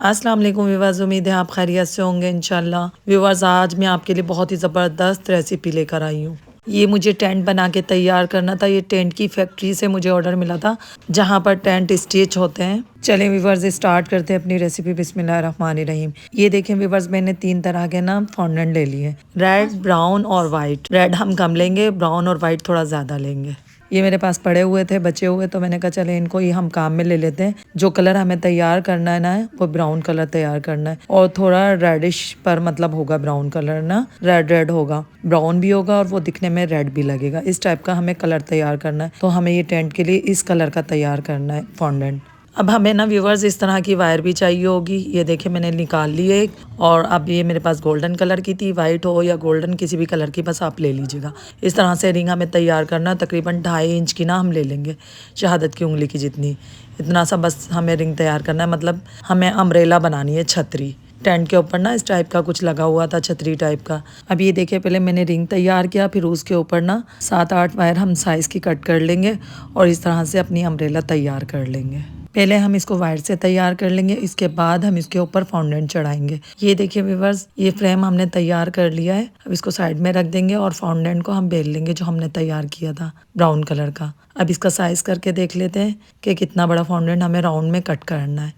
अस्सलाम वालेकुम व्यूवर्स, उम्मीद है आप खैरियत से होंगे इंशाल्लाह। व्यूवर्स, आज मैं आपके लिए बहुत ही ज़बरदस्त रेसिपी लेकर आई हूँ। ये मुझे टेंट बना के तैयार करना था। ये टेंट की फैक्ट्री से मुझे ऑर्डर मिला था, जहाँ पर टेंट स्टिच होते हैं। चलें व्यूवर्स, स्टार्ट करते हैं अपनी रेसिपी। बिस्मिल्लाहिर्रहमानिर्रहीम। ये देखें व्यूवर्स, मैंने 3 तरह के ना फॉन्डेंट ले लिए, रेड, ब्राउन और वाइट। रेड हम कम लेंगे, ब्राउन और वाइट थोड़ा ज़्यादा लेंगे। ये मेरे पास पड़े हुए थे, बचे हुए, तो मैंने कहा चले इनको ही हम काम में ले लेते हैं। जो कलर हमें तैयार करना है ना, वो ब्राउन कलर तैयार करना है और थोड़ा रेडिश पर मतलब होगा ब्राउन कलर ना, रेड रेड होगा, ब्राउन भी होगा और वो दिखने में रेड भी लगेगा। इस टाइप का हमें कलर तैयार करना है। तो हमें ये टेंट के लिए इस कलर का तैयार करना है फॉन्डेंट। अब हमें ना व्यूवर्स इस तरह की वायर भी चाहिए होगी। ये देखिए मैंने निकाल ली है एक, और अब ये मेरे पास गोल्डन कलर की थी, वाइट हो या गोल्डन किसी भी कलर की, बस आप ले लीजिएगा। इस तरह से रिंग हमें तैयार करना, तकरीबन 2.5 इंच की ना हम ले लेंगे, शहादत की उंगली की जितनी। इतना सा बस हमें रिंग तैयार करना है। मतलब हमें अम्ब्रेला बनानी है, छतरी। टेंट के ऊपर ना इस टाइप का कुछ लगा हुआ था, छतरी टाइप का। अब ये देखिए, पहले मैंने रिंग तैयार किया, फिर उसके ऊपर ना 7-8 वायर हम साइज़ की कट कर लेंगे और इस तरह से अपनी अम्ब्रेला तैयार कर लेंगे। पहले हम इसको वायर से तैयार कर लेंगे, इसके बाद हम इसके ऊपर फॉन्डेंट चढ़ाएंगे। ये देखिए व्यूवर्स, ये फ्रेम हमने तैयार कर लिया है। अब इसको साइड में रख देंगे और फॉन्डेंट को हम बेल लेंगे, जो हमने तैयार किया था ब्राउन कलर का। अब इसका साइज़ करके देख लेते हैं कि कितना बड़ा फॉन्डेंट हमें राउंड में कट करना है।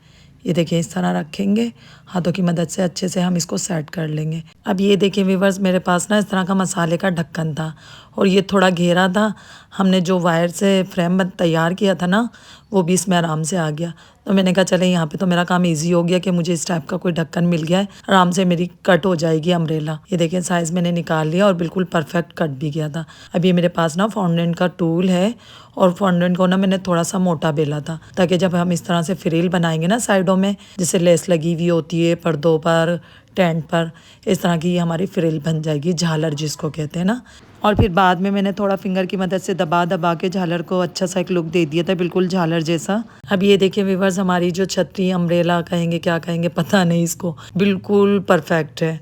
ये देखिए इस तरह रखेंगे, हाथों की मदद से अच्छे से हम इसको सेट कर लेंगे। अब ये देखिए व्यूवर्स, मेरे पास ना इस तरह का मसाले का ढक्कन था और ये थोड़ा घेरा था। हमने जो वायर से फ्रेम तैयार किया था ना, वो भी इसमें आराम से आ गया। तो मैंने कहा चले यहाँ पे तो मेरा काम इजी हो गया कि मुझे इस टाइप का कोई ढक्कन मिल गया है, आराम से मेरी कट हो जाएगी अम्ब्रेला। ये देखिए साइज़ मैंने निकाल लिया और बिल्कुल परफेक्ट कट भी गया था। अब ये मेरे पास ना फॉन्डेंट का टूल है और फॉन्डेंट को ना मैंने थोड़ा सा मोटा बेला था, ताकि जब हम इस तरह से फ्रिल बनाएंगे ना साइडों में, जैसे लेस लगी हुई होती है पर्दों पर, टेंट पर, इस तरह की हमारी फ्रिल बन जाएगी, झालर जिसको कहते हैं ना। और फिर बाद में मैंने थोड़ा फिंगर की मदद से दबा दबा के झालर को अच्छा सा एक लुक दे दिया था, बिल्कुल झालर जैसा। अब ये देखिए व्यूवर्स, हमारी जो छतरी, अम्ब्रेला कहेंगे क्या कहेंगे पता नहीं, इसको बिल्कुल परफेक्ट है।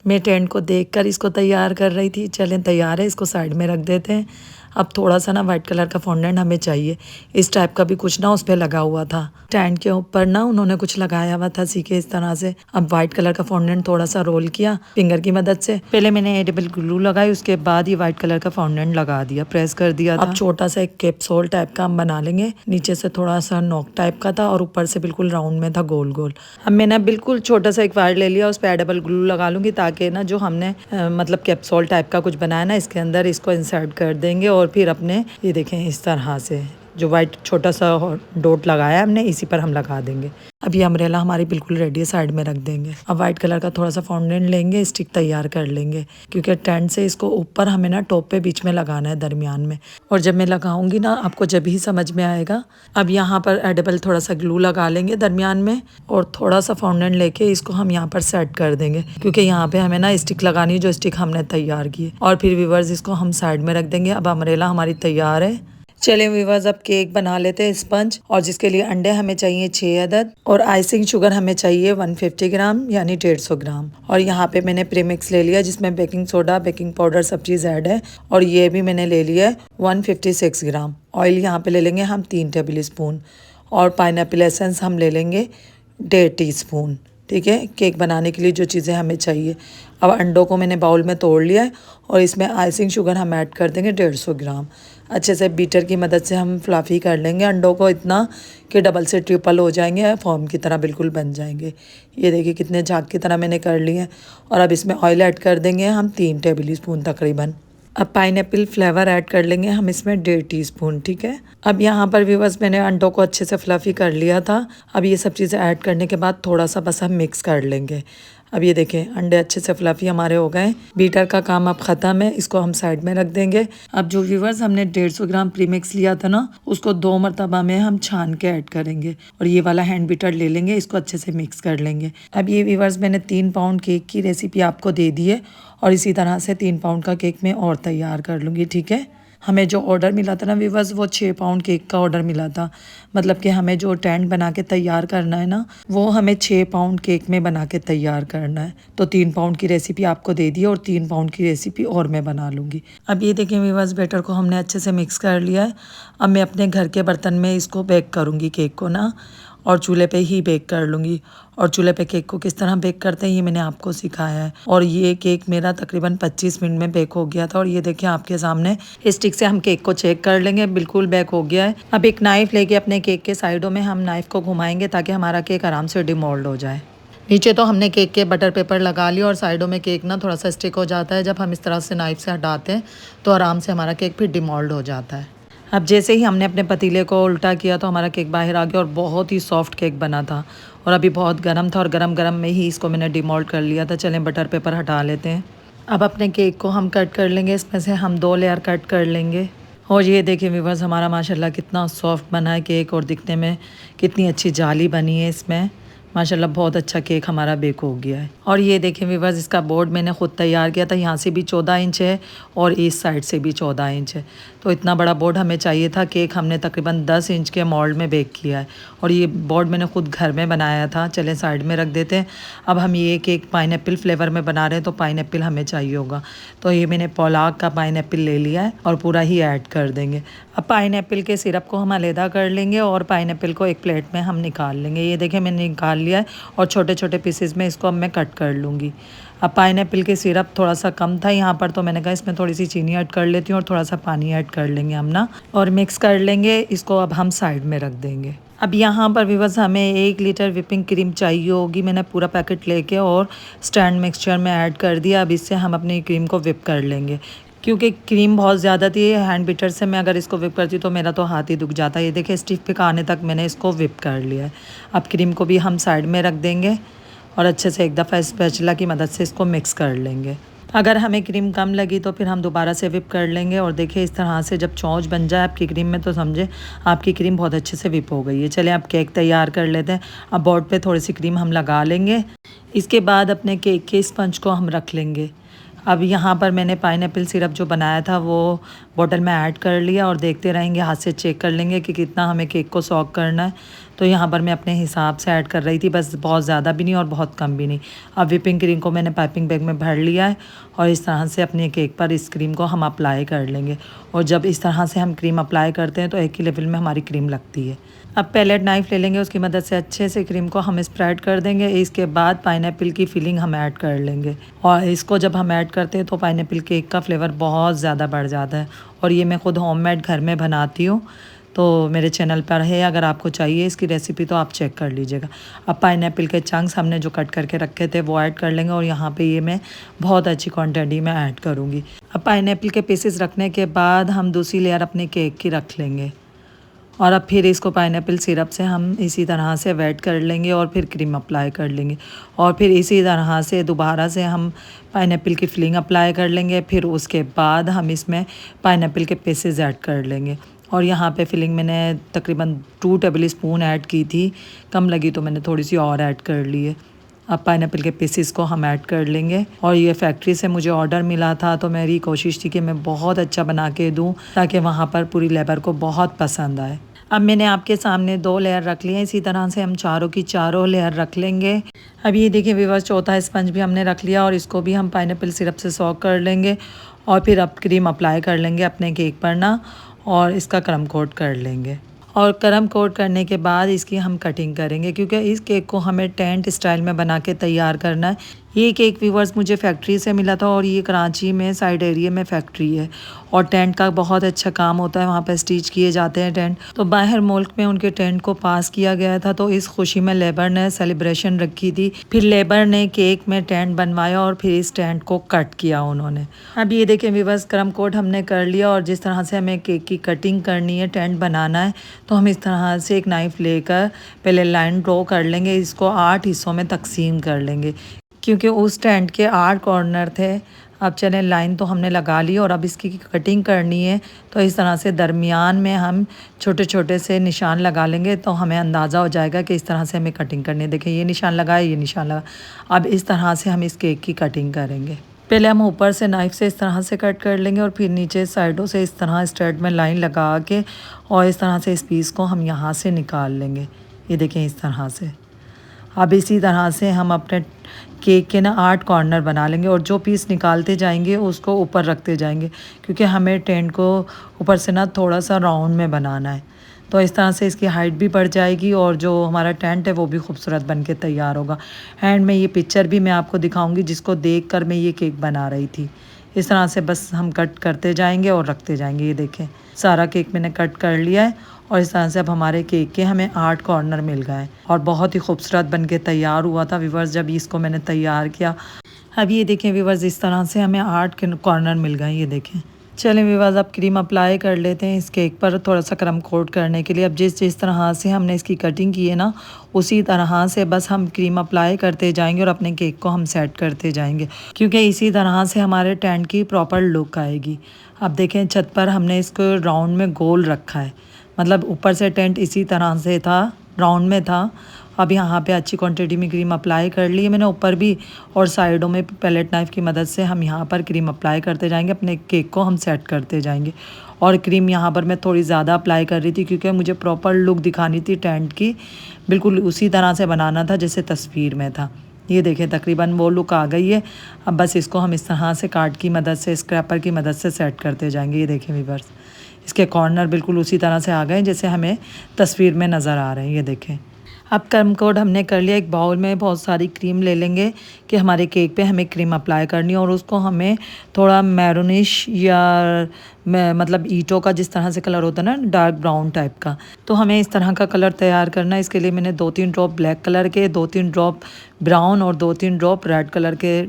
मैं टेंट को देखकर इसको तैयार कर रही थी। चलें तैयार है, इसको साइड में रख देते हैं। अब थोड़ा सा ना वाइट कलर का फॉन्डेंट हमें चाहिए। इस टाइप का भी कुछ ना उस पर लगा हुआ था, टेंट के ऊपर ना उन्होंने कुछ लगाया हुआ था सीखे इस तरह से। अब वाइट कलर का फॉन्डेंट थोड़ा सा रोल किया फिंगर की मदद से। पहले मैंने एडिबल ग्लू लगाई, उसके बाद ये वाइट कलर का फॉन्डेंट लगा दिया, प्रेस कर दिया था। अब छोटा सा एक कैप्सूल टाइप का हम बना लेंगे। नीचे से थोड़ा सा नोक टाइप का था और ऊपर से बिल्कुल राउंड में था, गोल गोल। अब मैंने बिल्कुल छोटा सा एक वायर ले लिया, उस पर एडिबल ग्लू लगा लूंगी, ताकि ना जो हमने मतलब कैप्सूल टाइप का कुछ बनाया ना, इसके अंदर इसको इंसर्ट कर देंगे और फिर अपने ये देखें इस तरह से जो वाइट छोटा सा डॉट लगाया हमने, इसी पर हम लगा देंगे। अब ये अम्ब्रेला हमारी बिल्कुल रेडी है, साइड में रख देंगे। अब वाइट कलर का थोड़ा सा फॉन्डेंट लेंगे, स्टिक तैयार कर लेंगे, क्योंकि टेंट से इसको ऊपर हमें ना टॉप पे बीच में लगाना है, दरमियान में। और जब मैं लगाऊंगी ना, आपको जब ही समझ में आएगा। अब यहाँ पर एडिबल थोड़ा सा ग्लू लगा लेंगे दरमियान में और थोड़ा सा फॉन्डेंट लेके इसको हम यहाँ पर सेट कर देंगे, क्योंकि यहाँ पे हमें ना स्टिक लगानी है, जो स्टिक हमने तैयार की है। और फिर व्यूवर्स इसको हम साइड में रख देंगे। अब अम्ब्रेला हमारी तैयार है। चलिए व्यूवर्स, अब केक बना लेते हैं स्पंज, और जिसके लिए अंडे हमें चाहिए 6 अदद और आइसिंग शुगर हमें चाहिए 150 ग्राम यानी 150 ग्राम। और यहाँ पे मैंने प्रीमिक्स ले लिया, जिसमें बेकिंग सोडा, बेकिंग पाउडर सब चीज़ ऐड है। और ये भी मैंने ले लिया है 156 ग्राम। ऑयल यहाँ पे ले लेंगे हम 3 टेबल स्पून और पाइनएप्पल एसेंस हम ले लेंगे 1.5 टीस्पून। ठीक है, केक बनाने के लिए जो चीज़ें हमें चाहिए। अब अंडों को मैंने बाउल में तोड़ लिया है और इसमें आइसिंग शुगर हम ऐड कर देंगे 150 ग्राम। अच्छे से बीटर की मदद से हम फ्लफ़ी कर लेंगे अंडों को, इतना कि डबल से ट्रिपल हो जाएंगे, फॉर्म की तरह बिल्कुल बन जाएंगे। ये देखिए कितने झाग की तरह मैंने कर लिए हैं। और अब इसमें ऑयल ऐड कर देंगे हम 3 टेबल स्पून तकरीबन। अब पाइनएप्पल फ्लेवर ऐड कर लेंगे हम इसमें 1.5 टीस्पून। ठीक है, अब यहाँ पर व्यूवर्स मैंने अंडों को अच्छे से फ्लफ़ी कर लिया था। अब ये सब चीज़ें ऐड करने के बाद थोड़ा सा बस हम मिक्स कर लेंगे। अब ये देखें अंडे अच्छे से फ्लफ़ी हमारे हो गए। बीटर का काम अब ख़त्म है, इसको हम साइड में रख देंगे। अब जो व्यूवर्स हमने 150 ग्राम प्रीमिक्स लिया था ना, उसको 2 मरतबा में हम छान के ऐड करेंगे और ये वाला हैंड बीटर ले लेंगे, इसको अच्छे से मिक्स कर लेंगे। अब ये व्यूवर्स मैंने 3 पाउंड केक की रेसिपी आपको दे दी है और इसी तरह से 3 पाउंड का केक मैं और तैयार कर लूँगी। ठीक है, हमें जो ऑर्डर मिला था ना व्यूवर्स, वो 6 पाउंड केक का ऑर्डर मिला था। मतलब कि हमें जो टेंट बना के तैयार करना है ना, वो हमें 6 पाउंड केक में बना के तैयार करना है। तो 3 पाउंड की रेसिपी आपको दे दी और 3 पाउंड की रेसिपी और मैं बना लूँगी। अब ये देखें व्यूवर्स, बैटर को हमने अच्छे से मिक्स कर लिया है। अब मैं अपने घर के बर्तन में इसको बेक करूँगी केक को ना, और चूल्हे पे ही बेक कर लूँगी। और चूल्हे पे केक को किस तरह बेक करते हैं ये मैंने आपको सिखाया है। और ये केक मेरा तकरीबन 25 मिनट में बेक हो गया था। और ये देखिए आपके सामने स्टिक से हम केक को चेक कर लेंगे, बिल्कुल बेक हो गया है। अब एक नाइफ लेके अपने केक के साइडों में हम नाइफ को घुमाएंगे ताकि हमारा केक आराम से डिमोल्ड हो जाए। नीचे तो हमने केक के बटर पेपर लगा लिया और साइडों में केक ना थोड़ा सा स्टिक हो जाता है। जब हम इस तरह से नाइफ से हटाते हैं तो आराम से हमारा केक फिर डिमोल्ड हो जाता है। अब जैसे ही हमने अपने पतीले को उल्टा किया तो हमारा केक बाहर आ गया और बहुत ही सॉफ्ट केक बना था। और अभी बहुत गर्म था और गरम गरम में ही इसको मैंने डिमोल्ड कर लिया था। चलें बटर पेपर हटा लेते हैं। अब अपने केक को हम कट कर लेंगे, इसमें से हम 2 लेयर कट कर लेंगे। और ये देखिए व्यूअर्स हमारा माशाल्लाह कितना सॉफ्ट बना है केक और दिखने में कितनी अच्छी जाली बनी है इसमें। माशाल्लाह बहुत अच्छा केक हमारा बेक हो गया है। और ये देखें व्यूअर्स इसका बोर्ड मैंने ख़ुद तैयार किया था। यहाँ से भी 14 इंच है और इस साइड से भी 14 इंच है। तो इतना बड़ा बोर्ड हमें चाहिए था। केक हमने तकरीबन 10 इंच के मोल्ड में बेक किया है। और ये बोर्ड मैंने ख़ुद घर में बनाया था। चलें साइड में रख देते हैं। अब हम ये केक पाइनएप्पल फ्लेवर में बना रहे हैं तो पाइनएप्पल हमें चाहिए होगा। तो ये मैंने पोलाक का पाइनएप्पल ले लिया है और पूरा ही ऐड कर देंगे। अब पाइनएप्पल के सिरप को हम अलहदा कर लेंगे और पाइनएप्पल को एक प्लेट में हम निकाल लेंगे। ये देखें मैंने निकाल लिया है और छोटे छोटे पीसेस में इसको अब मैं कट कर लूँगी। अब पाइनएप्पल के सिरप थोड़ा सा कम था यहाँ पर तो मैंने कहा इसमें थोड़ी सी चीनी ऐड कर लेती हूँ और थोड़ा सा पानी ऐड कर लेंगे हम ना और मिक्स कर लेंगे। इसको अब हम साइड में रख देंगे। अब यहाँ पर व्यूअर्स हमें 1 लीटर विपिंग क्रीम चाहिए होगी। मैंने पूरा पैकेट लेके और स्टैंड मिक्सचर में ऐड कर दिया। अब इससे हम अपनी क्रीम को विप कर लेंगे क्योंकि क्रीम बहुत ज़्यादा थी। हैंड बीटर से मैं अगर इसको विप करती तो मेरा तो हाथ ही दुख जाता है। ये देखिए स्टिफ पिक आने तक मैंने इसको विप कर लिया है। अब क्रीम को भी हम साइड में रख देंगे और अच्छे से एक दफ़ा स्पैचुला की मदद से इसको मिक्स कर लेंगे। अगर हमें क्रीम कम लगी तो फिर हम दोबारा से विप कर लेंगे। और देखिए इस तरह से जब चौंच बन जाए आपकी क्रीम में तो समझे आपकी क्रीम बहुत अच्छे से विप हो गई है। चलिए अब केक तैयार कर लेते हैं। अब बोर्ड पे थोड़ी सी क्रीम हम लगा लेंगे। इसके बाद अपने केक के स्पंज को हम रख लेंगे। अब यहाँ पर मैंने पाइनएप्पल सिरप जो बनाया था वो बोतल में ऐड कर लिया और देखते रहेंगे, हाथ से चेक कर लेंगे कि कितना हमें केक को सॉक करना है। तो यहाँ पर मैं अपने हिसाब से ऐड कर रही थी, बस बहुत ज़्यादा भी नहीं और बहुत कम भी नहीं। अब विपिंग क्रीम को मैंने पाइपिंग बैग में भर लिया है और इस तरह से अपने केक पर इस क्रीम को हम अप्लाई कर लेंगे। और जब इस तरह से हम क्रीम अप्लाई करते हैं तो एक ही लेवल में हमारी क्रीम लगती है। अब पैलेट नाइफ़ ले लेंगे, उसकी मदद से अच्छे से क्रीम को हम स्प्रेड कर देंगे। इसके बाद पाइनएप्पल की फिलिंग हम ऐड कर लेंगे और इसको जब हम ऐड करते हैं तो पाइनएप्पल केक का फ्लेवर बहुत ज़्यादा बढ़ जाता है। और ये मैं खुद होममेड घर में बनाती हूँ, तो मेरे चैनल पर है, अगर आपको चाहिए इसकी रेसिपी तो आप चेक कर लीजिएगा। अब पाइनएप्पल के चंक्स हमने जो कट करके रखे थे वो ऐड कर लेंगे और यहाँ पे ये मैं बहुत अच्छी क्वांटिटी में ऐड करूँगी। अब पाइनएप्पल के पीसेस रखने के बाद हम दूसरी लेयर अपने केक की रख लेंगे और अब फिर इसको पाइनएप्पल सिरप से हम इसी तरह से वेट कर लेंगे और फिर क्रीम अप्लाई कर लेंगे और फिर इसी तरह से दोबारा से हम पाइनएप्पल की फिलिंग अप्लाई कर लेंगे। फिर उसके बाद हम इसमें पाइनएप्पल के पीसेस ऐड कर लेंगे और यहाँ पे फिलिंग मैंने तकरीबन 2 टेबल स्पून ऐड की थी, कम लगी तो मैंने थोड़ी सी और ऐड कर ली है। अब पाइनएप्पल के पीसेस को हम ऐड कर लेंगे और ये फैक्ट्री से मुझे ऑर्डर मिला था तो मेरी कोशिश थी कि मैं बहुत अच्छा बना के दूँ ताकि वहाँ पर पूरी लेबर को बहुत पसंद आए। अब मैंने आपके सामने 2 लेयर रख लिए हैं, इसी तरह से हम चारों की चारों लेयर रख लेंगे। अब ये देखिए व्यूअर्स चौथा स्पंज भी हमने रख लिया और इसको भी हम पाइनएप्पल सिरप से सॉक कर लेंगे और फिर अब क्रीम अप्लाई कर लेंगे अपने केक पर ना और इसका क्रम कोट कर लेंगे। और क्रम कोट करने के बाद इसकी हम कटिंग करेंगे क्योंकि इस केक को हमें टेंट स्टाइल में बना के तैयार करना है। ये केक व्यूअर्स मुझे फैक्ट्री से मिला था और ये कराची में साइड एरिया में फैक्ट्री है और टेंट का बहुत अच्छा काम होता है, वहाँ पर स्टिच किए जाते हैं टेंट। तो बाहर मुल्क में उनके टेंट को पास किया गया था तो इस खुशी में लेबर ने सेलिब्रेशन रखी थी। फिर लेबर ने केक में टेंट बनवाया और फिर इस टेंट को कट किया उन्होंने। अब ये देखें व्यूअर्स क्रम कोट हमने कर लिया और जिस तरह से हमें केक की कटिंग करनी है, टेंट बनाना है, तो हम इस तरह से एक नाइफ़ लेकर पहले लाइन ड्रॉ कर लेंगे। इसको 8 हिस्सों में तकसीम कर लेंगे क्योंकि उस टेंट के 8 कॉर्नर थे। अब चलें लाइन तो हमने लगा ली और अब इसकी कटिंग करनी है तो इस तरह से दरमियान में हम छोटे छोटे से निशान लगा लेंगे तो हमें अंदाज़ा हो जाएगा कि इस तरह से हमें कटिंग करनी है। देखिए ये निशान लगाए, ये निशान लगा। अब इस तरह से हम इस केक की कटिंग करेंगे। पहले हम ऊपर से नाइफ़ से इस तरह से कट कर लेंगे और फिर नीचे साइडों से इस तरह स्ट्रेट में लाइन लगा के और इस तरह से इस पीस को हम यहाँ से निकाल लेंगे। ये देखें इस तरह से। अब इसी तरह से हम अपने केक के ना 8 कॉर्नर बना लेंगे और जो पीस निकालते जाएंगे उसको ऊपर रखते जाएंगे क्योंकि हमें टेंट को ऊपर से ना थोड़ा सा राउंड में बनाना है। तो इस तरह से इसकी हाइट भी बढ़ जाएगी और जो हमारा टेंट है वो भी खूबसूरत बन के तैयार होगा। एंड में ये पिक्चर भी मैं आपको दिखाऊंगी जिसको देखकर मैं ये केक बना रही थी। इस तरह से बस हम कट करते जाएंगे और रखते जाएंगे। ये देखें सारा केक मैंने कट कर लिया है और इस तरह से अब हमारे केक के हमें 8 कॉर्नर मिल गए और बहुत ही खूबसूरत बन के तैयार हुआ था व्यूअर्स जब इसको मैंने तैयार किया। अब ये देखें व्यूअर्स इस तरह से हमें 8 कॉर्नर मिल गए। ये देखें चलें व्यूअर्स अब क्रीम अप्लाई कर लेते हैं इस केक पर थोड़ा सा क्रम कोट करने के लिए। अब जिस तरह से हमने इसकी कटिंग की है ना उसी तरह से बस हम क्रीम अप्लाई करते जाएंगे और अपने केक को हम सेट करते जाएंगे क्योंकि इसी तरह से हमारे टेंट की प्रॉपर लुक आएगी। अब देखें छत पर हमने इसको राउंड में गोल रखा है, मतलब ऊपर से टेंट इसी तरह से था, राउंड में था। अब यहाँ पे अच्छी क्वांटिटी में क्रीम अप्लाई कर ली है मैंने ऊपर भी और साइडों में पैलेट नाइफ़ की मदद से हम यहाँ पर क्रीम अप्लाई करते जाएंगे, अपने केक को हम सेट करते जाएंगे। और क्रीम यहाँ पर मैं थोड़ी ज़्यादा अप्लाई कर रही थी क्योंकि मुझे प्रॉपर लुक दिखानी थी टेंट की, बिल्कुल उसी तरह से बनाना था जैसे तस्वीर में था। ये देखें तकरीबन वो लुक आ गई है। अब बस इसको हम इस तरह से कार्ड की मदद से स्क्रैपर की मदद से सेट करते जाएंगे। ये देखें व्यूअर्स इसके कॉर्नर बिल्कुल उसी तरह से आ गए जैसे हमें तस्वीर में नज़र आ रहे हैं। ये देखें अब क्रम कोड हमने कर लिया। एक बाउल में बहुत सारी क्रीम ले लेंगे कि हमारे केक पे हमें क्रीम अप्लाई करनी है और उसको हमें थोड़ा मैरूनिश या मतलब ईंटों का जिस तरह से कलर होता है ना डार्क ब्राउन टाइप का, तो हमें इस तरह का कलर तैयार करना है। इसके लिए मैंने 2-3 ड्रॉप ब्लैक कलर के, 2-3 ड्रॉप ब्राउन और 2-3 ड्रॉप रेड कलर के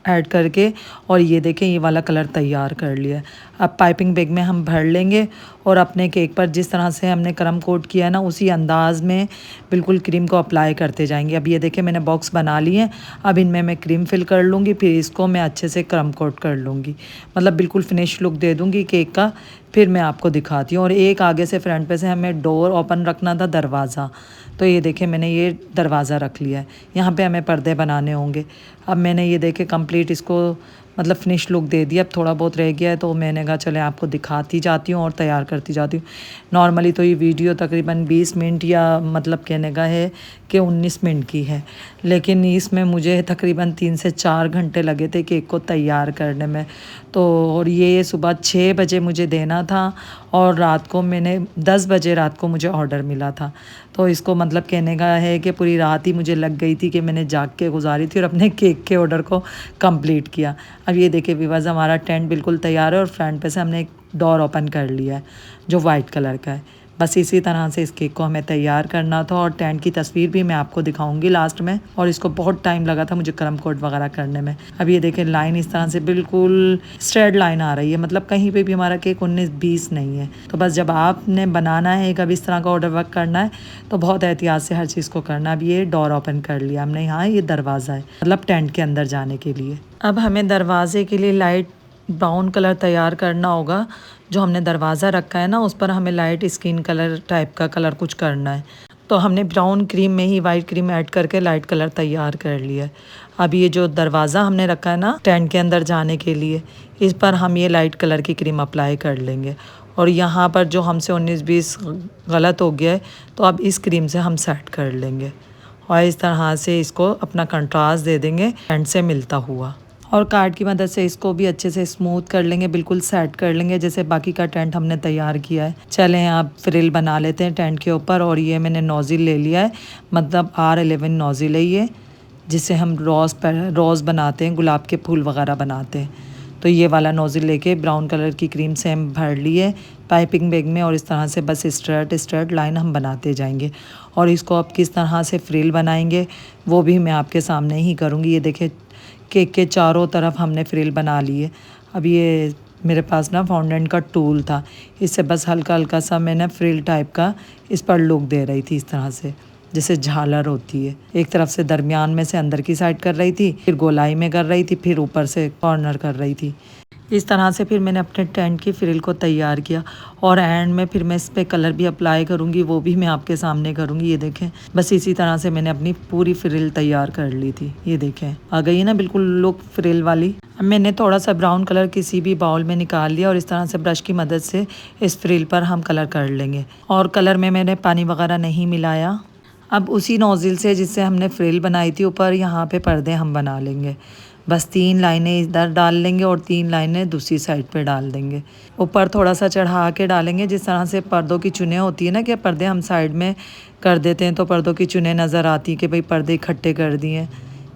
ऐड करके और ये देखें ये वाला कलर तैयार कर लिया। अब पाइपिंग बैग में हम भर लेंगे और अपने केक पर जिस तरह से हमने क्रम कोट किया है ना उसी अंदाज में बिल्कुल क्रीम को अप्लाई करते जाएंगे। अब ये देखें मैंने बॉक्स बना लिए हैं, अब इनमें मैं क्रीम फिल कर लूँगी, फिर इसको मैं अच्छे से क्रम कोट कर लूँगी, मतलब बिल्कुल फिनिश लुक दे दूँगी केक का। फिर मैं आपको दिखाती हूँ। और एक आगे से फ्रंट पे से हमें डोर ओपन रखना था, दरवाज़ा, तो ये देखें मैंने ये दरवाज़ा रख लिया है। यहाँ पे हमें पर्दे बनाने होंगे। अब मैंने ये देखे कंप्लीट इसको मतलब फिनिश लुक दे दिया। अब थोड़ा बहुत रह गया है तो मैंने कहा चले आपको दिखाती जाती हूँ और तैयार करती जाती हूँ। नॉर्मली तो ये वीडियो तकरीबन 20 मिनट या मतलब कहने का है कि 19 मिनट की है, लेकिन इसमें मुझे तकरीबन 3 से 4 घंटे लगे थे केक को तैयार करने में। तो और ये सुबह 6 बजे मुझे देना था और रात को मैंने 10 बजे रात को मुझे ऑर्डर मिला था। तो इसको मतलब कहने का है कि पूरी रात ही मुझे लग गई थी कि मैंने जाग के गुजारी थी और अपने केक के ऑर्डर को कंप्लीट किया। अब ये देखिए व्यूअर्स हमारा टेंट बिल्कुल तैयार है और फ्रंट पे से हमने एक डोर ओपन कर लिया है जो वाइट कलर का है। बस इसी तरह से इस केक को हमें तैयार करना था और टेंट की तस्वीर भी मैं आपको दिखाऊंगी लास्ट में। और इसको बहुत टाइम लगा था मुझे क्रम कोट वगैरह करने में। अब ये देखें लाइन इस तरह से बिल्कुल स्ट्रेट लाइन आ रही है, मतलब कहीं पे भी हमारा केक 19-20 नहीं है। तो बस जब आपने बनाना है कभी इस तरह का ऑर्डर वर्क करना है तो बहुत एहतियात से हर चीज़ को करना। अब ये डोर ओपन कर लिया हमने, यहाँ ये दरवाज़ा है मतलब टेंट के अंदर जाने के लिए। अब हमें दरवाजे के लिए लाइट ब्राउन कलर तैयार करना होगा। जो हमने दरवाज़ा रखा है ना उस पर हमें लाइट स्किन कलर टाइप का कलर कुछ करना है। तो हमने ब्राउन क्रीम में ही वाइट क्रीम ऐड करके लाइट कलर तैयार कर लिया है। अब ये जो दरवाज़ा हमने रखा है ना टेंट के अंदर जाने के लिए, इस पर हम ये लाइट कलर की क्रीम अप्लाई कर लेंगे। और यहाँ पर जो हमसे 19-20 गलत हो गया है तो अब इस क्रीम से हम सेट कर लेंगे और इस तरह से इसको अपना कंट्रास्ट दे देंगे टेंट से मिलता हुआ। और कार्ड की मदद से इसको भी अच्छे से स्मूथ कर लेंगे, बिल्कुल सेट कर लेंगे जैसे बाकी का टेंट हमने तैयार किया है। चलें आप फ्रिल बना लेते हैं टेंट के ऊपर। और ये मैंने नोज़िल ले लिया है, मतलब R11 नोज़िल है ये, जिससे हम रोज़ बनाते हैं, गुलाब के फूल वगैरह बनाते हैं। तो ये वाला नोज़िल लेके ब्राउन कलर की क्रीम से हम भर लिए पाइपिंग बैग में और इस तरह से बस स्ट्रेट लाइन हम बनाते जाएंगे। और इसको अब किस तरह से फ्रिल बनाएंगे वो भी मैं आपके सामने ही करूँगी। ये देखें केक के चारों तरफ हमने फ्रिल बना लिए। अब ये मेरे पास ना फाउंडेंट का टूल था, इससे बस हल्का हल्का सा मैंने फ्रिल टाइप का इस पर लुक दे रही थी, इस तरह से जैसे झालर होती है। एक तरफ से दरमियान में से अंदर की साइड कर रही थी, फिर गोलाई में कर रही थी, फिर ऊपर से कॉर्नर कर रही थी। इस तरह से फिर मैंने अपने टेंट की फ्रिल को तैयार किया और एंड में फिर मैं इस पर कलर भी अप्लाई करूँगी, वो भी मैं आपके सामने करूँगी। ये देखें बस इसी तरह से मैंने अपनी पूरी फ्रिल तैयार कर ली थी। ये देखें आ गई है ना बिल्कुल लुक फ्रिल वाली। अब मैंने थोड़ा सा ब्राउन कलर किसी भी बाउल में निकाल लिया और इस तरह से ब्रश की मदद से इस फ्रिल पर हम कलर कर लेंगे। और कलर में मैंने पानी वगैरह नहीं मिलाया। अब उसी नोज़िल से जिससे हमने फ्रिल बनाई थी ऊपर यहाँ पे पर्दे हम बना लेंगे। बस 3 लाइनें इधर डाल लेंगे और 3 लाइनें दूसरी साइड पे डाल देंगे। ऊपर थोड़ा सा चढ़ा के डालेंगे, जिस तरह से पर्दों की चुनें होती है ना, कि पर्दे हम साइड में कर देते हैं तो पर्दों की चुनें नज़र आती हैं कि भाई पर्दे इकट्ठे कर दिए,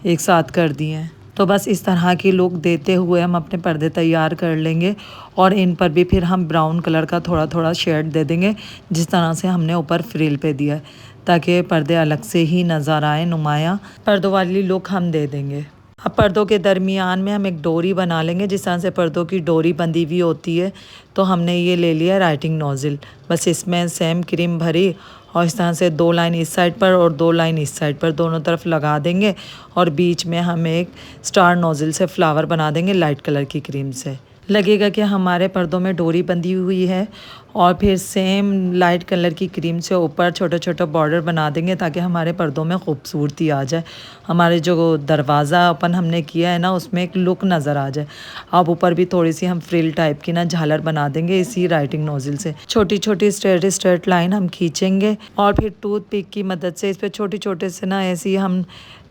एक साथ कर दिए हैं। तो बस इस तरह की लुक देते हुए हम अपने पर्दे तैयार कर लेंगे और इन पर भी फिर हम ब्राउन कलर का थोड़ा थोड़ा शेड दे देंगे, जिस तरह से हमने ऊपर फ्रिल पे दिया है, ताकि पर्दे अलग से ही नज़र आए, नुमाया पर्दों वाली लुक हम दे देंगे। अब पर्दों के दरमियान में हम एक डोरी बना लेंगे, जिस तरह से पर्दों की डोरी बंधी हुई होती है। तो हमने ये ले लिया राइटिंग नोज़ल, बस इसमें सेम क्रीम भरी और इस तरह से 2 लाइन इस साइड पर और 2 लाइन इस साइड पर दोनों तरफ लगा देंगे और बीच में हम एक स्टार नोज़ल से फ्लावर बना देंगे लाइट कलर की क्रीम से। लगेगा कि हमारे पर्दों में डोरी बंधी हुई है और फिर सेम लाइट कलर की क्रीम से ऊपर छोटा छोटा बॉर्डर बना देंगे, ताकि हमारे पर्दों में खूबसूरती आ जाए, हमारे जो दरवाज़ा अपन हमने किया है ना उसमें एक लुक नज़र आ जाए। अब ऊपर भी थोड़ी सी हम फ्रिल टाइप की ना झालर बना देंगे इसी राइटिंग नोज़ल से। छोटी छोटी स्ट्रेट स्ट्रेट लाइन हम खींचेंगे और फिर टूथ पिक की मदद से इस पर छोटे छोटे से ना ऐसी हम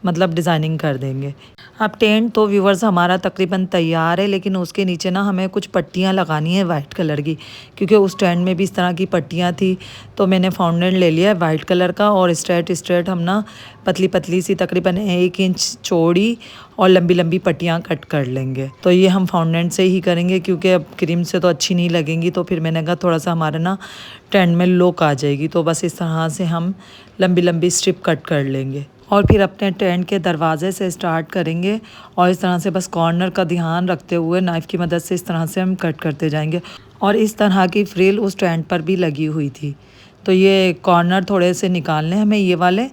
मतलब डिज़ाइनिंग कर देंगे। अब टेंट तो व्यूवर्स हमारा तकरीबन तैयार है, लेकिन उसके नीचे ना हमें कुछ पट्टियाँ लगानी है वाइट कलर की, क्योंकि उस टेंट में भी इस तरह की पट्टियाँ थी। तो मैंने फाउंडेन ले लिया है वाइट कलर का और स्ट्रेट स्ट्रेट हम ना पतली पतली सी तकरीबन 1 इंच चौड़ी और लंबी लंबी पट्टियाँ कट कर लेंगे। तो ये हम फाउंडेन से ही करेंगे, क्योंकि अब क्रीम से तो अच्छी नहीं लगेंगी। तो फिर मैंने कहा थोड़ा सा हमारा ना टेंट में लुक आ जाएगी। तो बस इस तरह से हम लंबी लंबी स्ट्रिप कट कर लेंगे और फिर अपने टेंट के दरवाजे से स्टार्ट करेंगे और इस तरह से बस कॉर्नर का ध्यान रखते हुए नाइफ़ की मदद से इस तरह से हम कट करते जाएंगे। और इस तरह की फ्रिल उस टेंट पर भी लगी हुई थी, तो ये कॉर्नर थोड़े से निकालने हमें ये वाले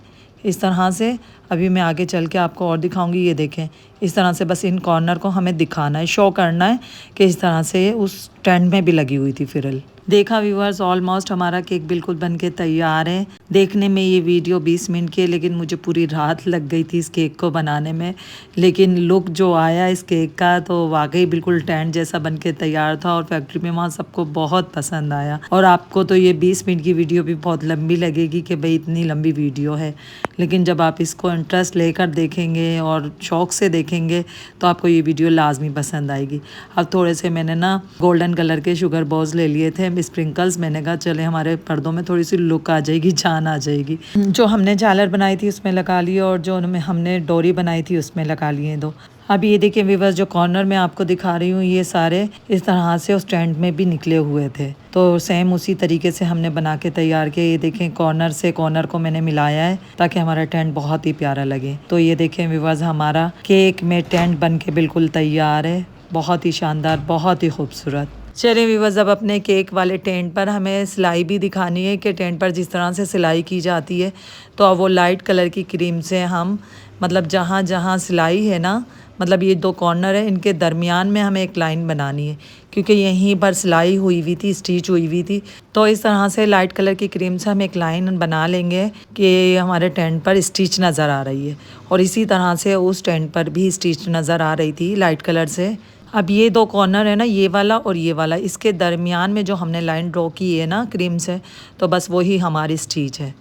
इस तरह से। अभी मैं आगे चल के आपको और दिखाऊंगी। ये देखें, इस तरह से बस इन कॉर्नर को हमें दिखाना है, शो करना है कि इस तरह से उस टेंट में भी लगी हुई थी फ्रिल। देखा व्यूअर्स, ऑलमोस्ट हमारा केक बिल्कुल बन के तैयार है। देखने में ये वीडियो 20 मिनट की है, लेकिन मुझे पूरी रात लग गई थी इस केक को बनाने में। लेकिन लुक जो आया इस केक का, तो वाकई बिल्कुल टेंट जैसा बन के तैयार था और फैक्ट्री में वहाँ सबको बहुत पसंद आया। और आपको तो ये 20 मिनट की वीडियो भी बहुत लंबी लगेगी कि भाई इतनी लंबी वीडियो है, लेकिन जब आप इसको इंटरेस्ट लेकर देखेंगे और शौक़ से देखेंगे तो आपको ये वीडियो लाजमी पसंद आएगी। अब थोड़े से मैंने ना गोल्डन कलर के शुगर बॉल्स ले लिए थे, स्प्रिंकल्स। मैंने कहा चले हमारे पर्दों में थोड़ी सी लुक आ जाएगी, जान आ जाएगी। जो हमने झालर बनाई थी उसमें लगा ली और जो हमने डोरी बनाई थी उसमें लगा लिए 2। अब ये देखिए व्यूअर्स, जो कॉर्नर में आपको दिखा रही हूँ ये सारे इस तरह से उस टेंट में भी निकले हुए थे। तो सेम उसी तरीके से हमने बना के तैयार किया। ये देखें, कॉर्नर से कॉर्नर को मैंने मिलाया है ताकि हमारा टेंट बहुत ही प्यारा लगे। तो ये देखें व्यूअर्स, हमारा केक में टेंट बन के बिल्कुल तैयार है, बहुत ही शानदार, बहुत ही खूबसूरत। चलिए व्यूअर्स, अब अपने केक वाले टेंट पर हमें सिलाई भी दिखानी है कि टेंट पर जिस तरह से सिलाई की जाती है। तो अब वो लाइट कलर की क्रीम से हम मतलब जहाँ जहाँ सिलाई है ना, मतलब ये 2 कॉर्नर है, इनके दरमियान में हमें एक लाइन बनानी है, क्योंकि यहीं पर सिलाई हुई हुई थी, स्टिच हुई हुई थी। तो इस तरह से लाइट कलर की क्रीम से हम एक लाइन बना लेंगे कि हमारे टेंट पर स्टिच नज़र आ रही है। और इसी तरह से उस टेंट पर भी स्टिच नज़र आ रही थी लाइट कलर से। अब ये 2 कॉर्नर है ना, ये वाला और ये वाला, इसके दरमियान में जो हमने लाइन ड्रॉ की है ना क्रीम से, तो बस वही हमारी स्टिच है।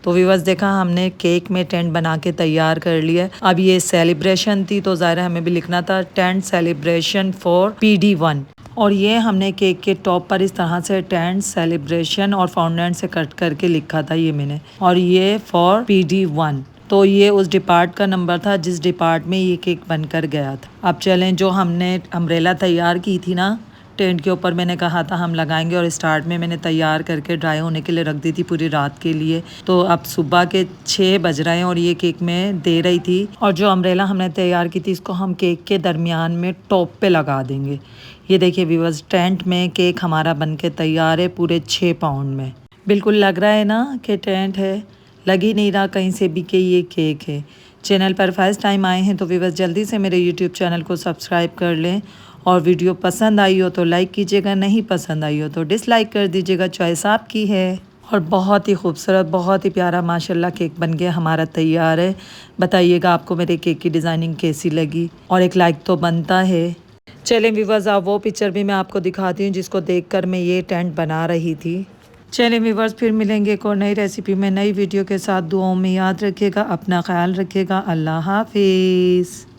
तो व्यूअर्स देखा, हमने केक में टेंट बना के तैयार कर लिया। अब ये सेलिब्रेशन थी तो ज़ाहिर हमें भी लिखना था टेंट सेलिब्रेशन फॉर PD1। और ये हमने केक के टॉप पर इस तरह से टेंट सेलिब्रेशन और फाउंडेंट से कट करके लिखा था ये मैंने, और ये फॉर PD1। तो ये उस डिपार्ट का नंबर था जिस डिपार्ट में ये केक बनकर गया था। अब चलें, जो हमने अम्ब्रेला तैयार की थी ना टेंट के ऊपर, मैंने कहा था हम लगाएंगे और स्टार्ट में मैंने तैयार करके ड्राई होने के लिए रख दी थी पूरी रात के लिए। तो अब सुबह के 6 बज रहे हैं और ये केक में दे रही थी। और जो अम्ब्रेला हमने तैयार की थी इसको हम केक के दरमियान में टॉप पे लगा देंगे। ये देखिए व्यूअर्स, टेंट में केक हमारा बन के तैयार है पूरे 6 पाउंड में। बिल्कुल लग रहा है ना कि टेंट है, लग ही नहीं रहा कहीं से भी कि ये केक है। चैनल पर फर्स्ट टाइम आए हैं तो व्यूअर्स जल्दी से मेरे यूट्यूब चैनल को सब्सक्राइब कर लें, और वीडियो पसंद आई हो तो लाइक कीजिएगा, नहीं पसंद आई हो तो डिसलाइक कर दीजिएगा, चॉइस आपकी है। और बहुत ही खूबसूरत, बहुत ही प्यारा माशाल्लाह केक बन के हमारा तैयार है। बताइएगा आपको मेरे केक की डिज़ाइनिंग कैसी लगी, और एक लाइक तो बनता है। चलें व्यूअर्स, आप वो पिक्चर भी मैं आपको दिखाती हूँ जिसको देखकर मैं ये टेंट बना रही थी। चलिए व्यूअर्स, फिर मिलेंगे एक और नई रेसिपी में, नई वीडियो के साथ। दुआओं में याद रखिएगा, अपना ख्याल रखिएगा। अल्लाह हाफिज़।